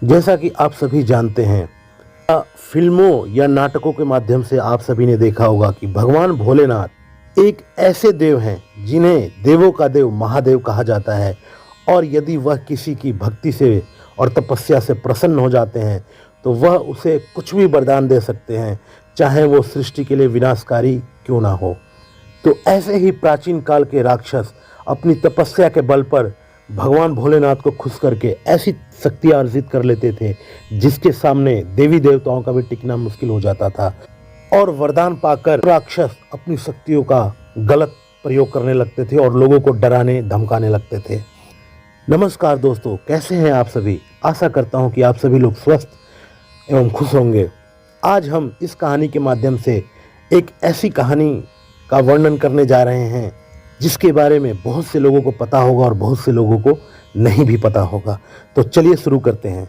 जैसा कि आप सभी जानते हैं, फिल्मों या नाटकों के माध्यम से आप सभी ने देखा होगा कि भगवान भोलेनाथ एक ऐसे देव हैं जिन्हें देवों का देव महादेव कहा जाता है। और यदि वह किसी की भक्ति से और तपस्या से प्रसन्न हो जाते हैं तो वह उसे कुछ भी वरदान दे सकते हैं, चाहे वो सृष्टि के लिए विनाशकारी क्यों ना हो। तो ऐसे ही प्राचीन काल के राक्षस अपनी तपस्या के बल पर भगवान भोलेनाथ को खुश करके ऐसी शक्तियाँ अर्जित कर लेते थे जिसके सामने देवी देवताओं का भी टिकना मुश्किल हो जाता था। और वरदान पाकर राक्षस अपनी शक्तियों का गलत प्रयोग करने लगते थे और लोगों को डराने धमकाने लगते थे। नमस्कार दोस्तों, कैसे हैं आप सभी। आशा करता हूं कि आप सभी लोग स्वस्थ एवं खुश होंगे। आज हम इस कहानी के माध्यम से एक ऐसी कहानी का वर्णन करने जा रहे हैं जिसके बारे में बहुत से लोगों को पता होगा और बहुत से लोगों को नहीं भी पता होगा। तो चलिए शुरू करते हैं।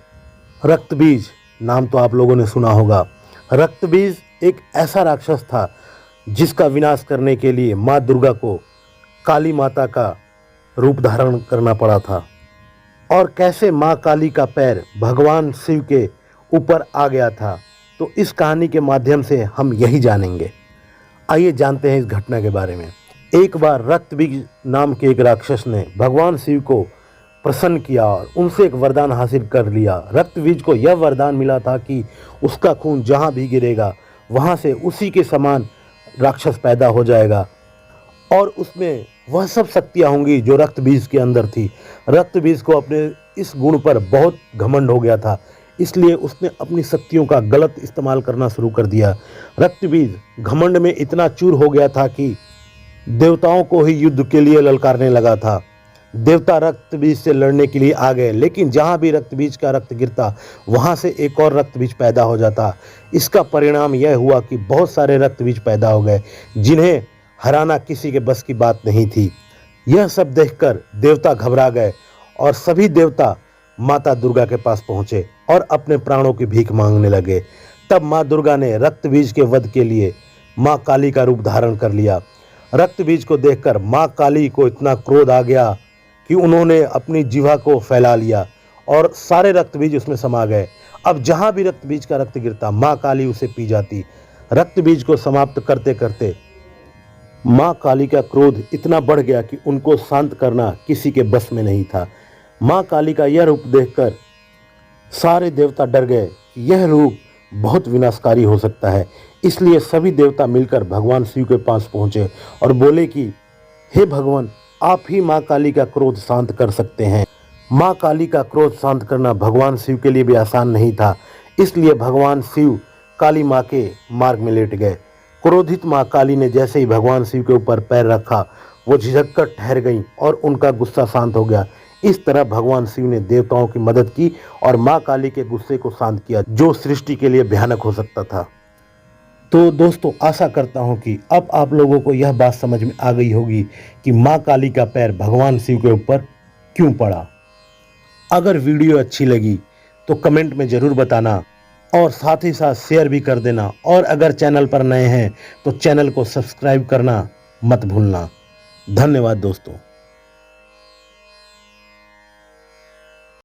रक्तबीज नाम तो आप लोगों ने सुना होगा। रक्तबीज एक ऐसा राक्षस था जिसका विनाश करने के लिए माँ दुर्गा को काली माता का रूप धारण करना पड़ा था। और कैसे माँ काली का पैर भगवान शिव के ऊपर आ गया था, तो इस कहानी के माध्यम से हम यही जानेंगे। आइए जानते हैं इस घटना के बारे में। एक बार रक्तबीज नाम के एक राक्षस ने भगवान शिव को प्रसन्न किया और उनसे एक वरदान हासिल कर लिया। रक्तबीज को यह वरदान मिला था कि उसका खून जहाँ भी गिरेगा वहाँ से उसी के समान राक्षस पैदा हो जाएगा और उसमें वह सब शक्तियाँ होंगी जो रक्तबीज के अंदर थी। रक्तबीज को अपने इस गुण पर बहुत घमंड हो गया था, इसलिए उसने अपनी शक्तियों का गलत इस्तेमाल करना शुरू कर दिया। रक्तबीज घमंड में इतना चूर हो गया था कि देवताओं को ही युद्ध के लिए ललकारने लगा था। देवता रक्तबीज से लड़ने के लिए आ गए, लेकिन जहाँ भी रक्तबीज का रक्त गिरता वहाँ से एक और रक्तबीज पैदा हो जाता। इसका परिणाम यह हुआ कि बहुत सारे रक्तबीज पैदा हो गए जिन्हें हराना किसी के बस की बात नहीं थी। यह सब देखकर देवता घबरा गए और सभी देवता माता दुर्गा के पास पहुँचे और अपने प्राणों की भीख मांगने लगे। तब माँ दुर्गा ने रक्तबीज के वध के लिए माँ काली का रूप धारण कर लिया। रक्तबीज को देखकर माँ काली को इतना क्रोध आ गया कि उन्होंने अपनी जिह्वा को फैला लिया और सारे रक्तबीज उसमें समा गए। अब जहाँ भी रक्तबीज का रक्त गिरता माँ काली उसे पी जाती। रक्तबीज को समाप्त करते करते माँ काली का क्रोध इतना बढ़ गया कि उनको शांत करना किसी के बस में नहीं था। माँ काली का यह रूप देखकर सारे देवता डर गए कि यह रूप बहुत विनाशकारी हो सकता है। इसलिए सभी देवता मिलकर भगवान शिव के पास पहुँचे और बोले कि हे भगवान, आप ही माँ काली का क्रोध शांत कर सकते हैं। माँ काली का क्रोध शांत करना भगवान शिव के लिए भी आसान नहीं था, इसलिए भगवान शिव काली माँ के मार्ग में लेट गए। क्रोधित माँ काली ने जैसे ही भगवान शिव के ऊपर पैर रखा वो झिझक कर ठहर गईं और उनका गुस्सा शांत हो गया। इस तरह भगवान शिव ने देवताओं की मदद की और माँ काली के गुस्से को शांत किया जो सृष्टि के लिए भयानक हो सकता था। तो दोस्तों, आशा करता हूँ कि अब आप लोगों को यह बात समझ में आ गई होगी कि माँ काली का पैर भगवान शिव के ऊपर क्यों पड़ा। अगर वीडियो अच्छी लगी तो कमेंट में ज़रूर बताना और साथ ही साथ शेयर भी कर देना। और अगर चैनल पर नए हैं तो चैनल को सब्सक्राइब करना मत भूलना। धन्यवाद दोस्तों।